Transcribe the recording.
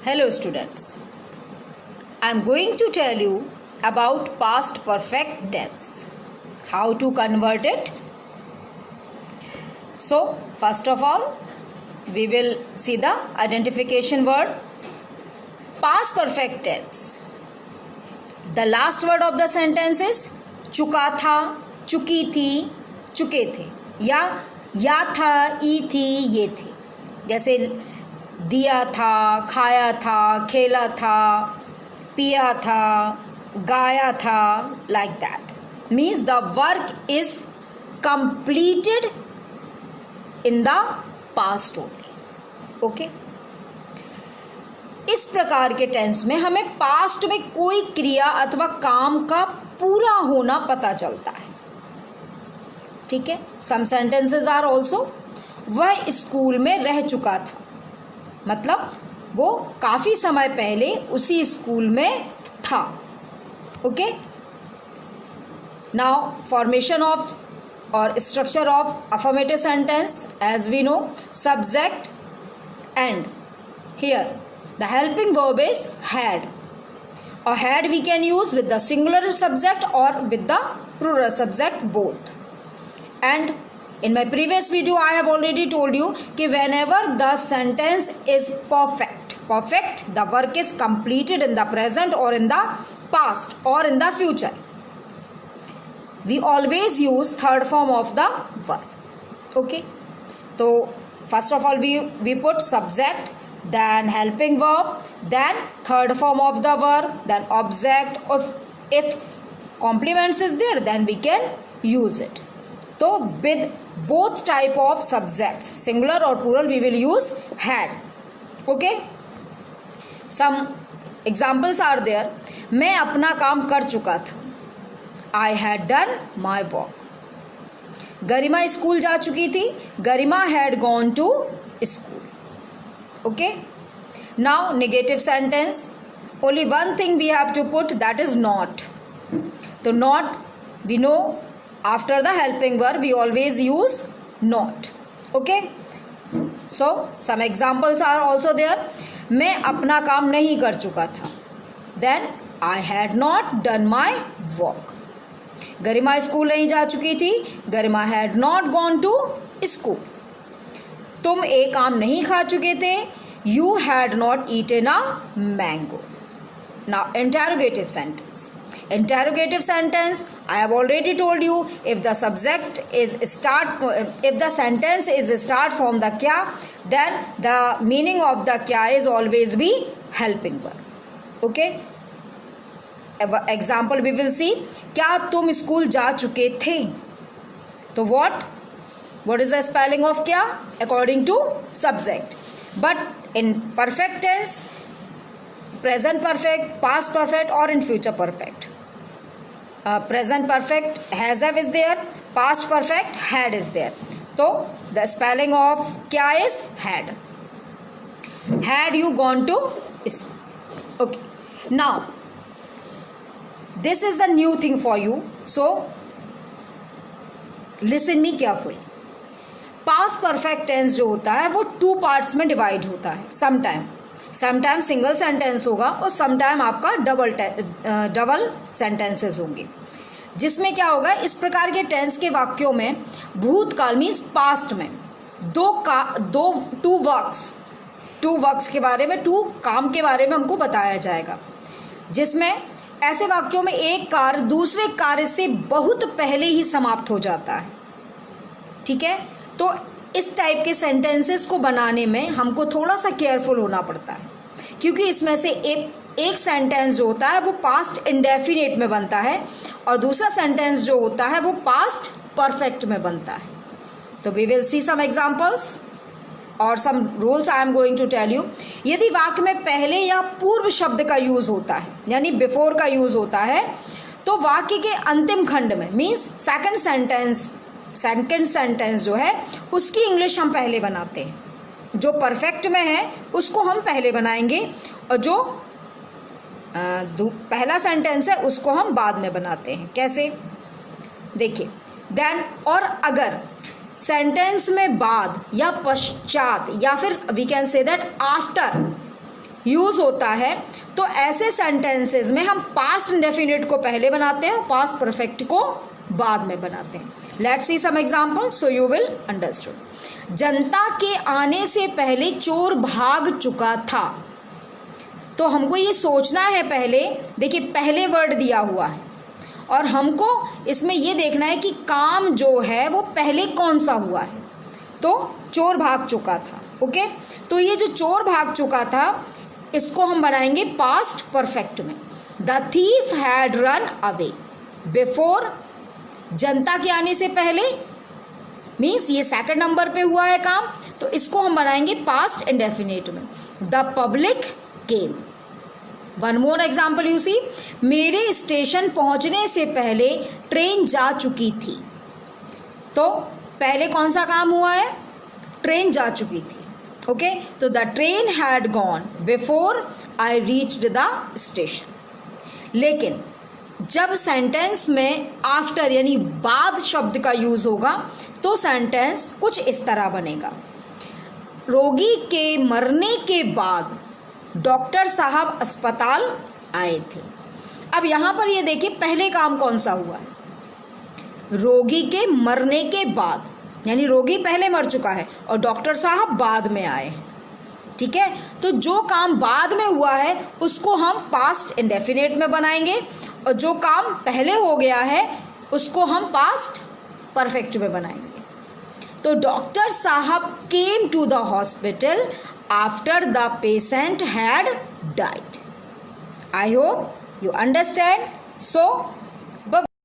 Hello students, I am going to tell you about past perfect tense. How to convert it? So first of all, we will see the identification word. Past perfect tense. The last word of the sentence is चुका था, चुकी थी, चुके थे, या था, ई थी, ये थी. जैसे दिया था, खाया था, खेला था, पिया था, गाया था, like that. Means the work is completed in the past only. Okay? इस प्रकार के टेंस में हमें पास्ट में कोई क्रिया अथवा काम का पूरा होना पता चलता है. ठीक है. सम सेंटेंसेस आर ऑल्सो वह स्कूल में रह चुका था, मतलब वो काफी समय पहले उसी स्कूल में था. ओके. नाउ फॉर्मेशन ऑफ और structure of affirmative sentence. As we know, subject and. Here the helping verb is had. Or had we can use with the singular subject or with the plural subject both. And in my previous video I have already told you कि whenever the sentence is perfect, the work is completed in the present or in the past or in the future, we always use third form of the verb. Okay. So first of all we put subject, then helping verb, then third form of the verb, then object. If complements is there, then we can use it. So with both type of subjects, singular or plural, we will use had. Okay. Some examples are there. मैं अपना काम कर चुका था. I had done my work. Garima school जा चुकी थी. गरिमा had gone to school. Okay. Now negative sentence. Only one thing we have to put, that is not. So not, we know after the helping verb we always use not. Okay. So some examples are also there. मैं अपना काम नहीं कर चुका था. Then I had not done my work. Garima school नहीं जा चुकी थी. गरिमा had not gone to school. तुम एक आम नहीं खा चुके थे. You had not eaten a mango. Now interrogative sentence. Interrogative sentence, I have already told you, if the subject is if the sentence is start from the kya, then the meaning of the kya is always be helping verb. Okay. Example we will see. क्या तुम school जा चुके थे? तो what is the spelling of kya? According to subject. But in perfect tense, present perfect, past perfect, or in future perfect. Present perfect has have is there, past perfect had is there. So the spelling of kya is had. Had you gone to school? Okay. Now this is the new thing for you, so listen me carefully. Past perfect tense जो होता है वो two parts में divide होता है. Sometime single sentence होगा और sometime आपका डबल सेंटेंसेस होंगे. जिसमें क्या होगा, इस प्रकार के टेंस के वाक्यों में भूतकाल मीन्स पास्ट में टू वर्क्स के बारे में, टू काम के बारे में हमको बताया जाएगा. जिसमें ऐसे वाक्यों में एक कार्य दूसरे कार्य से बहुत पहले ही समाप्त हो जाता है. ठीक है. तो इस टाइप के सेंटेंसेस को बनाने में हमको थोड़ा सा केयरफुल होना पड़ता है, क्योंकि इसमें से एक सेंटेंस जो होता है वो पास्ट इंडेफिनिट में बनता है और दूसरा सेंटेंस जो होता है वो पास्ट परफेक्ट में बनता है. तो we will see some examples और some rules I am going to tell you. यदि वाक्य में पहले या पूर्व शब्द का यूज होता है, यानी बिफोर का यूज होता है, तो वाक्य के अंतिम खंड में मीन्स सेकंड सेंटेंस जो है उसकी इंग्लिश हम पहले बनाते हैं. जो परफेक्ट में है उसको हम पहले बनाएंगे और जो पहला सेंटेंस है उसको हम बाद में बनाते हैं. कैसे? देखिए. देन और अगर सेंटेंस में बाद या पश्चात या फिर we can say that after use होता है तो ऐसे सेंटेंसेस में हम पास्ट इंडेफिनिट को पहले बनाते हैं और पास्ट परफेक्ट को बाद में बनाते हैं. Let's see some example so you will understand. जनता के आने से पहले चोर भाग चुका था. तो हमको ये सोचना है पहले, देखिए पहले वर्ड दिया हुआ है और हमको इसमें ये देखना है कि काम जो है वो पहले कौन सा हुआ है. तो चोर भाग चुका था. ओके, तो ये जो चोर भाग चुका था इसको हम बनाएंगे पास्ट परफेक्ट में. The thief had run away before. जनता के आने से पहले मीन्स ये सेकंड नंबर पे हुआ है काम, तो इसको हम बनाएंगे पास्ट इंडेफिनिट में. The public came. One more example you see. मेरे स्टेशन पहुंचने से पहले ट्रेन जा चुकी थी. तो पहले कौन सा काम हुआ है? ट्रेन जा चुकी थी. ओके, तो the train had gone before I reached the station. लेकिन जब सेंटेंस में आफ्टर यानी बाद शब्द का यूज होगा तो सेंटेंस कुछ इस तरह बनेगा. रोगी के मरने के बाद डॉक्टर साहब अस्पताल आए थे. अब यहां पर ये देखिए पहले काम कौन सा हुआ है? रोगी के मरने के बाद, यानी रोगी पहले मर चुका है और डॉक्टर साहब बाद में आए हैं. ठीक है, तो जो काम बाद में हुआ है उसको हम पास्ट इंडेफिनिट में बनाएंगे और जो काम पहले हो गया है उसको हम पास्ट परफेक्ट में बनाएंगे. तो डॉक्टर साहब came to the hospital after the patient had died. I hope you understand. So